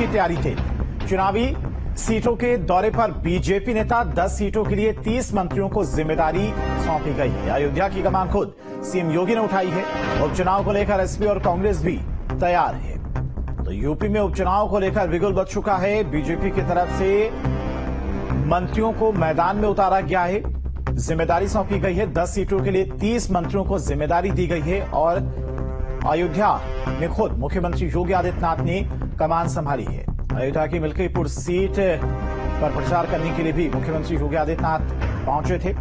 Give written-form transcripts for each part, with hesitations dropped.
की तैयारी तेज। चुनावी सीटों के दौरे पर बीजेपी नेता 10 सीटों के लिए 30 मंत्रियों को जिम्मेदारी सौंपी गई है। अयोध्या की कमान खुद सीएम योगी ने उठाई है। उपचुनाव को लेकर एसपी और कांग्रेस भी तैयार है। तो यूपी में उपचुनाव को लेकर बिगुल बच चुका है। बीजेपी की तरफ से मंत्रियों को मैदान में उतारा गया है। जिम्मेदारी सौंपी गई है। 10 सीटों के लिए 30 मंत्रियों को जिम्मेदारी दी गई है और अयोध्या में खुद मुख्यमंत्री योगी आदित्यनाथ ने कमान संभाली है। अयोध्या की मिल्कीपुर सीट पर प्रचार करने के लिए भी मुख्यमंत्री योगी आदित्यनाथ पहुंचे थे।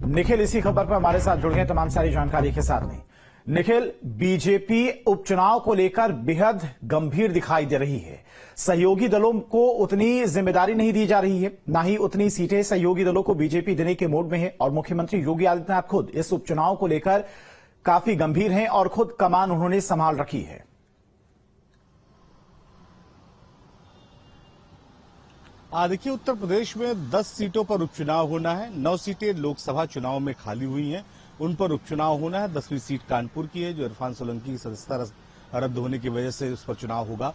निखिल इसी खबर पर हमारे साथ जुड़ गए तमाम सारी जानकारी के साथ में। निखिल, बीजेपी उपचुनाव को लेकर बेहद गंभीर दिखाई दे रही है। सहयोगी दलों को उतनी जिम्मेदारी नहीं दी जा रही है, ना ही उतनी सीटें सहयोगी दलों को बीजेपी देने के मोड में है और मुख्यमंत्री योगी आदित्यनाथ खुद इस उपचुनाव को लेकर काफी गंभीर हैं और खुद कमान उन्होंने संभाल रखी है। देखिए, उत्तर प्रदेश में 10 सीटों पर उपचुनाव होना है। 9 सीटें लोकसभा चुनाव में खाली हुई हैं, उन पर उपचुनाव होना है। 10वीं सीट कानपुर की है, जो इरफान सोलंकी की सदस्यता रद्द होने की वजह से उस पर चुनाव होगा।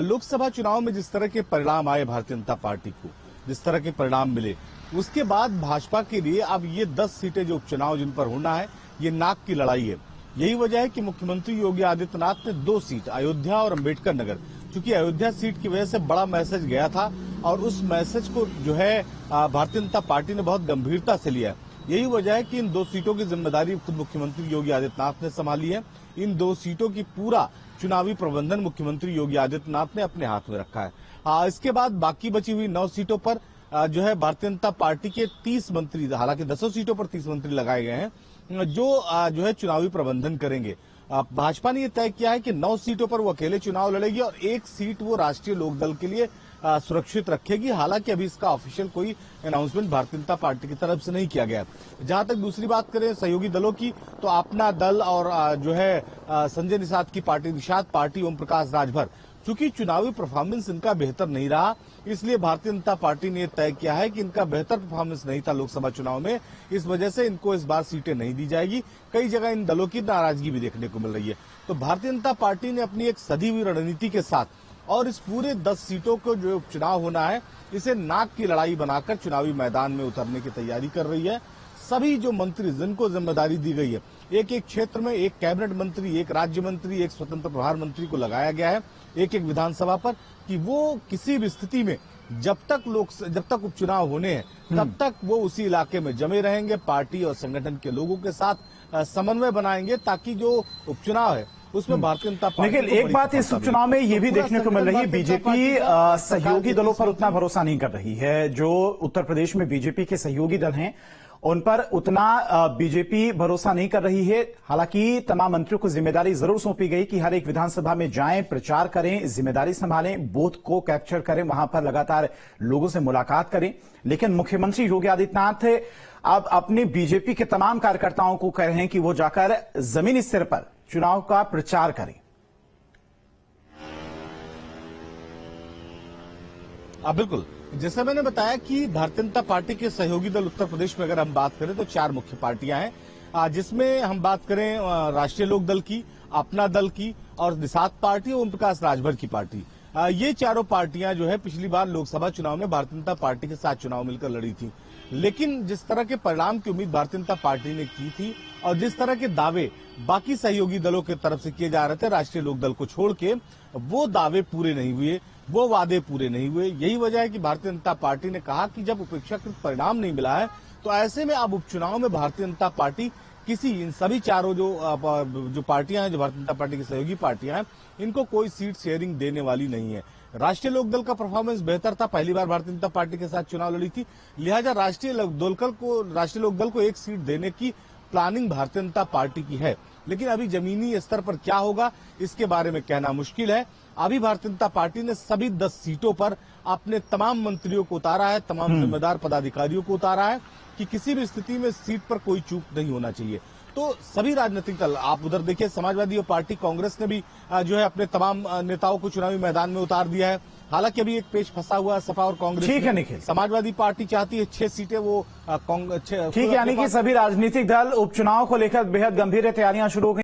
लोकसभा चुनाव में जिस तरह के परिणाम आए भारतीय जनता पार्टी को, जिस तरह के परिणाम मिले, उसके बाद भाजपा के लिए अब ये 10 सीटें जो उपचुनाव जिन पर होना है, ये नाक की लड़ाई है। यही वजह है कि मुख्यमंत्री योगी आदित्यनाथ ने 2 सीट अयोध्या और अंबेडकर नगर, चूंकि अयोध्या सीट की वजह से बड़ा मैसेज गया था और उस मैसेज को जो है भारतीय जनता पार्टी ने बहुत गंभीरता से लिया है। यही वजह है कि इन 2 सीटों की जिम्मेदारी खुद मुख्यमंत्री योगी आदित्यनाथ ने संभाली है। इन 2 सीटों की पूरा चुनावी प्रबंधन मुख्यमंत्री योगी आदित्यनाथ ने अपने हाथ में रखा है। इसके बाद बाकी बची हुई 9 सीटों पर जो है भारतीय जनता पार्टी के 30 मंत्री, हालांकि 10 सीटों पर 30 मंत्री लगाए गए हैं, जो है चुनावी प्रबंधन करेंगे। भाजपा ने यह तय किया है कि 9 सीटों पर वो अकेले चुनाव लड़ेगी और 1 सीट वो राष्ट्रीय लोकदल के लिए सुरक्षित रखेगी। हालांकि अभी इसका ऑफिशियल कोई अनाउंसमेंट भारतीय जनता पार्टी की तरफ से नहीं किया गया। जहां तक दूसरी बात करें सहयोगी दलों की, तो अपना दल और जो है संजय निषाद की पार्टी, निषाद पार्टी, ओम प्रकाश राजभर, चूंकि चुनावी परफॉर्मेंस इनका बेहतर नहीं रहा, इसलिए भारतीय जनता पार्टी ने तय किया है कि इनका बेहतर परफॉर्मेंस नहीं था लोकसभा चुनाव में, इस वजह से इनको इस बार सीटें नहीं दी जाएगी। कई जगह इन दलों की नाराजगी भी देखने को मिल रही है। तो भारतीय जनता पार्टी ने अपनी एक सधी हुई रणनीति के साथ और इस पूरे 10 सीटों को जो चुनाव होना है, इसे नाक की लड़ाई बनाकर चुनावी मैदान में उतरने की तैयारी कर रही है। सभी जो मंत्री जिनको जिम्मेदारी दी गई है, एक एक क्षेत्र में एक कैबिनेट मंत्री, एक राज्य मंत्री, एक स्वतंत्र प्रभार मंत्री को लगाया गया है एक एक विधानसभा पर, कि वो किसी भी स्थिति में जब तक उपचुनाव होने हैं तब तक वो उसी इलाके में जमे रहेंगे। पार्टी और संगठन के लोगों के साथ समन्वय बनाएंगे ताकि जो उपचुनाव है उसमें भारतीय जनता पार्टी। लेकिन एक बात इस उपचुनाव में ये भी देखने को मिल रही है, बीजेपी सहयोगी दलों पर उतना भरोसा नहीं कर रही है। जो उत्तर प्रदेश में बीजेपी के सहयोगी दल हैं उन पर उतना बीजेपी भरोसा नहीं कर रही है। हालांकि तमाम मंत्रियों को जिम्मेदारी जरूर सौंपी गई कि हर एक विधानसभा में जाएं, प्रचार करें, जिम्मेदारी संभालें, बूथ को कैप्चर करें, वहां पर लगातार लोगों से मुलाकात करें। लेकिन मुख्यमंत्री योगी आदित्यनाथ अब अपने बीजेपी के तमाम कार्यकर्ताओं को कह रहे हैं कि वो जाकर जमीनी स्तर पर चुनाव का प्रचार करें। बिल्कुल, जैसा मैंने बताया कि भारतीय जनता पार्टी के सहयोगी दल उत्तर प्रदेश में अगर हम बात करें तो 4 मुख्य पार्टियां हैं, जिसमें हम बात करें राष्ट्रीय लोक दल की, अपना दल की और निषाद पार्टी, ओम प्रकाश राजभर की पार्टी। ये चारों पार्टियां जो है पिछली बार लोकसभा चुनाव में भारतीय जनता पार्टी के साथ चुनाव मिलकर लड़ी थी। लेकिन जिस तरह के परिणाम की उम्मीद भारतीय जनता पार्टी ने की थी और जिस तरह के दावे बाकी सहयोगी दलों की तरफ से किए जा रहे थे राष्ट्रीय लोकदल को छोड़ के, वो दावे पूरे नहीं हुए, वो वादे पूरे नहीं हुए। यही वजह है कि भारतीय जनता पार्टी ने कहा कि जब अपेक्षाकृत परिणाम नहीं मिला है तो ऐसे में अब उपचुनाव में भारतीय जनता पार्टी इन सभी चारों जो पार्टियां हैं, जो भारतीय जनता पार्टी की सहयोगी पार्टियां हैं, इनको कोई सीट शेयरिंग देने वाली नहीं है। राष्ट्रीय लोकदल का परफॉर्मेंस बेहतर था, पहली बार भारतीय जनता पार्टी के साथ चुनाव लड़ी थी, लिहाजा राष्ट्रीय लोकदल को 1 सीट देने की प्लानिंग भारतीय जनता पार्टी की है। लेकिन अभी जमीनी स्तर पर क्या होगा इसके बारे में कहना मुश्किल है। अभी भारतीय जनता पार्टी ने सभी 10 सीटों पर अपने तमाम मंत्रियों को उतारा है, तमाम जिम्मेदार पदाधिकारियों को उतारा है कि किसी भी स्थिति में सीट पर कोई चूक नहीं होना चाहिए। तो सभी राजनीतिक दल, आप उधर देखिए समाजवादी पार्टी कांग्रेस ने भी जो है अपने तमाम नेताओं को चुनावी मैदान में उतार दिया है। हालांकि अभी एक पेच फंसा हुआ है सपा और कांग्रेस। ठीक है निखिल, समाजवादी पार्टी चाहती है 6 सीटें वो ठीक है, यानी कि सभी राजनीतिक दल उपचुनाव को लेकर बेहद गंभीर तैयारियां शुरू हो गई।